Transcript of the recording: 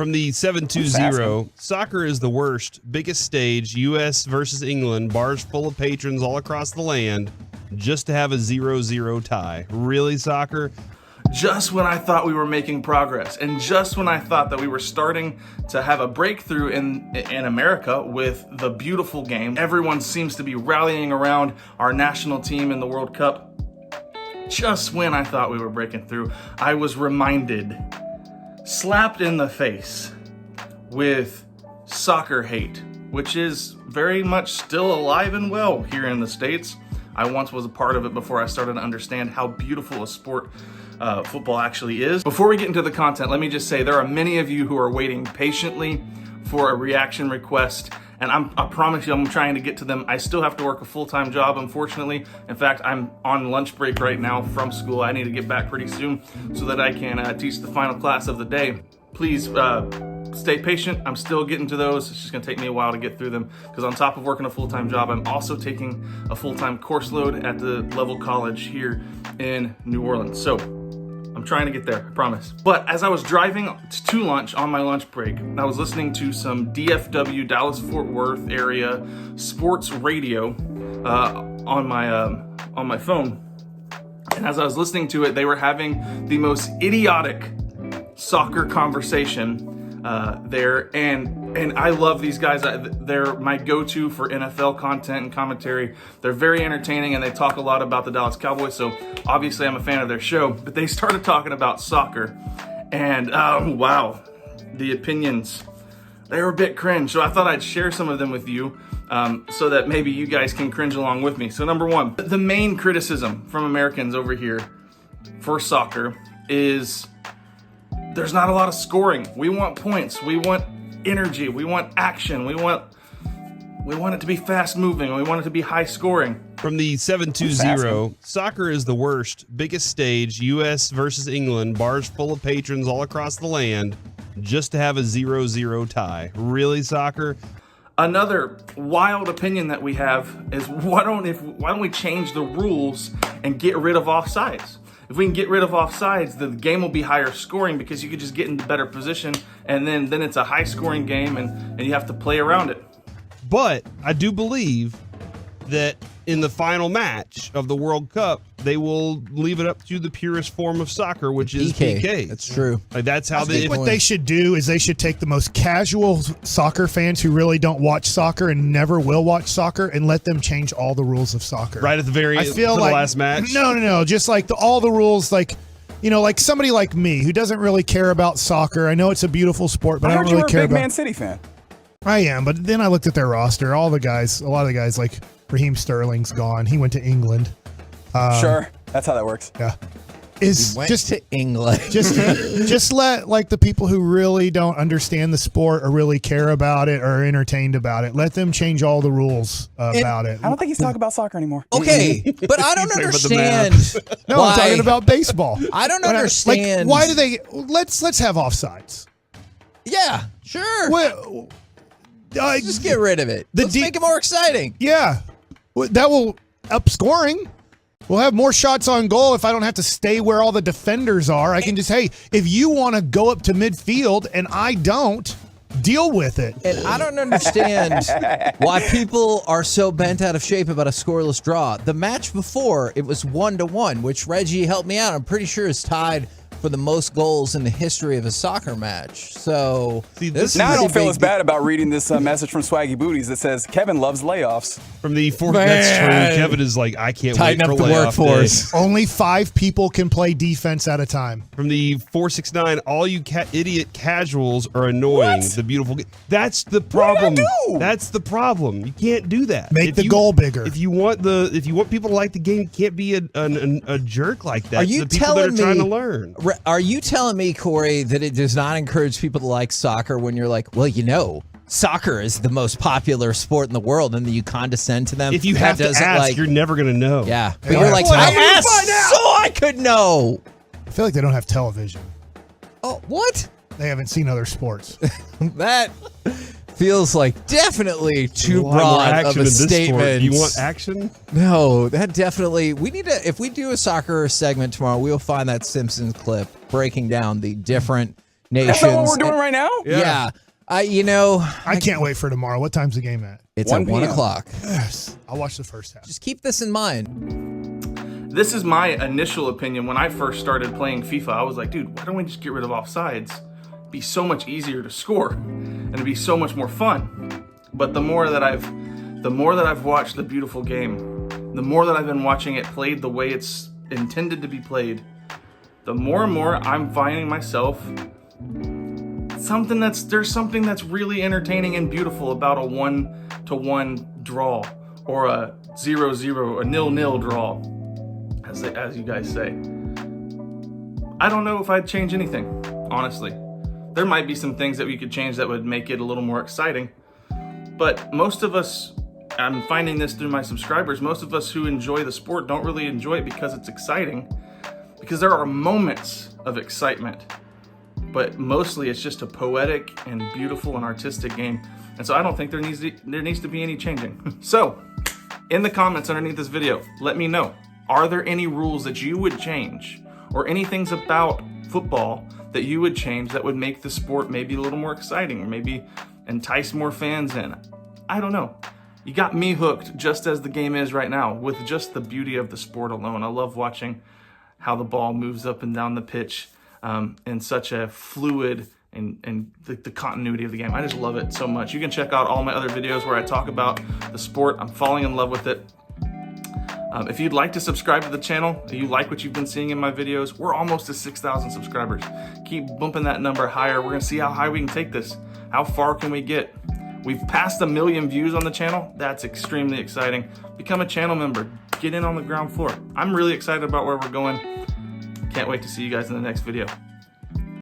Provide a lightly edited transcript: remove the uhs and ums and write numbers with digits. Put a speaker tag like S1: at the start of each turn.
S1: From the 720, soccer is the worst, biggest stage, U.S. versus England, bars full of patrons all across the land, just to have a 0-0 tie. Really, soccer?
S2: Just when I thought we were making progress, and just when I thought that we were starting to have a breakthrough in America with the beautiful game, everyone seems to be rallying around our national team in the World Cup. Just when I thought we were breaking through, I was reminded, slapped in the face with soccer hate, which is very much still alive and well here in the States. I once was a part of it before I started to understand how beautiful a sport football actually is. Before we get into the content, let me just say there are many of you who are waiting patiently for a reaction request, and I promise you I'm trying to get to them. I still have to work a full-time job, unfortunately. In fact, I'm on lunch break right now from school. I need to get back pretty soon so that I can teach the final class of the day. Please stay patient. I'm still getting to those. It's just gonna take me a while to get through them because on top of working a full-time job, I'm also taking a full-time course load at the Level College here in New Orleans. So I'm trying to get there, I promise. But as I was driving to lunch on my lunch break, I was listening to some DFW, Dallas-Fort Worth area sports radio on my phone. And as I was listening to it, they were having the most idiotic soccer conversation there, and I love these guys. They're my go-to for NFL content and commentary. They're very entertaining, and they talk a lot about the Dallas Cowboys, so obviously I'm a fan of their show. But they started talking about soccer, and wow, the opinions, they were a bit cringe, so I thought I'd share some of them with you so that maybe you guys can cringe along with me. So number one, the main criticism from Americans over here for soccer is there's not a lot of scoring. We want points. We want energy. We want action. We want it to be fast moving. We want it to be high scoring.
S1: From the 720, soccer is the worst, biggest stage, U.S. versus England, bars full of patrons all across the land, just to have a 0-0 tie. Really, soccer?
S2: Another wild opinion that we have is why don't we change the rules and get rid of offsides? If we can get rid of offsides, the game will be higher scoring because you could just get into better position, and then it's a high scoring game, and you have to play around it.
S1: But I do believe that in the final match of the World Cup, they will leave it up to the purest form of soccer, which is PK.
S3: That's true.
S1: Like that's how
S4: I think what they should do is they should take the most casual soccer fans who really don't watch soccer and never will watch soccer and let them change all the rules of soccer.
S1: Right at the very end,
S4: the
S1: last match?
S4: No. Just like all the rules, like, you know, like somebody like me who doesn't really care about soccer. I know it's a beautiful sport, but I don't really care about it.
S5: I heard you were a big Man City fan.
S4: I am, but then I looked at their roster. A lot of the guys like Raheem Sterling's gone. He went to England.
S5: Sure, that's how that works.
S4: Yeah,
S3: to England.
S4: just let like the people who really don't understand the sport or really care about it or are entertained about it. Let them change all the rules about it.
S5: I don't think he's talking about soccer anymore.
S3: Okay, but I don't understand.
S4: No,
S3: why,
S4: I'm talking about baseball.
S3: I don't understand.
S4: Why do they? Let's have offsides.
S3: Yeah, sure.
S4: Well,
S3: just get rid of it. Let's make it more exciting.
S4: Yeah, that will up scoring. We'll have more shots on goal if I don't have to stay where all the defenders are. I can just, hey, if you want to go up to midfield and I don't, deal with it.
S3: And I don't understand why people are so bent out of shape about a scoreless draw. The match before, it was 1-1, which Reggie helped me out. I'm pretty sure is tied for the most goals in the history of a soccer match. So
S5: now I don't feel as bad about reading this message from Swaggy Booties that says Kevin loves layoffs.
S1: From the fourth, that's true. Kevin is like, I can't
S3: tighten
S1: wait
S3: up
S1: for
S3: the workforce.
S4: Only 5 people can play defense at a time.
S1: From the 469, all you idiot casuals are annoying.
S5: What?
S1: The beautiful. That's the problem.
S5: What did I do?
S1: That's the problem. You can't do that.
S4: Make the goal bigger.
S1: If you want people to like the game, you can't be a jerk like that.
S3: Are you
S1: to the people
S3: telling
S1: that are trying
S3: me?
S1: to learn?
S3: Are you telling me, Corey, that it does not encourage people to like soccer when you're like, well, you know, soccer is the most popular sport in the world, and then you condescend to them?
S1: If you have to ask, you're never going to know.
S3: Yeah. But you're like, I asked so I could know.
S4: I feel like they don't have television.
S3: Oh, what?
S4: They haven't seen other sports.
S3: That feels like definitely too broad of a statement.
S1: You want action?
S3: No, that definitely. We need to. If we do a soccer segment tomorrow, we'll find that Simpsons clip breaking down the different nations.
S5: That's not what we're doing right now?
S3: Yeah.
S4: I can't wait for tomorrow. What time's the game at?
S3: It's
S5: 1
S3: at 1
S5: p.m.
S3: o'clock.
S4: Yes. I'll watch the first half.
S3: Just keep this in mind.
S2: This is my initial opinion. When I first started playing FIFA, I was like, dude, why don't we just get rid of offsides? It'd be so much easier to score, and it'd be so much more fun. But the more that I've watched the beautiful game, the more that I've been watching it played the way it's intended to be played, the more and more I'm finding myself there's something that's really entertaining and beautiful about a 1-1 draw, or a 0-0, a 0-0 draw, as you guys say. I don't know if I'd change anything, honestly. There might be some things that we could change that would make it a little more exciting, but most of us, I'm finding this through my subscribers, most of us who enjoy the sport don't really enjoy it because it's exciting, because there are moments of excitement, but mostly it's just a poetic and beautiful and artistic game. And so I don't think there needs to be any changing. So in the comments underneath this video, let me know, are there any rules that you would change, or any things about football that you would change that would make the sport maybe a little more exciting, or maybe entice more fans in? I don't know. You got me hooked just as the game is right now, with just the beauty of the sport alone. I love watching how the ball moves up and down the pitch in such a fluid and the continuity of the game. I just love it so much. You can check out all my other videos where I talk about the sport. I'm falling in love with it. If you'd like to subscribe to the channel, if you like what you've been seeing in my videos, we're almost to 6,000 subscribers. Keep bumping that number higher. We're gonna see how high we can take this. How far can we get? We've passed 1 million views on the channel. That's extremely exciting. Become a channel member. Get in on the ground floor. I'm really excited about where we're going. Can't wait to see you guys in the next video.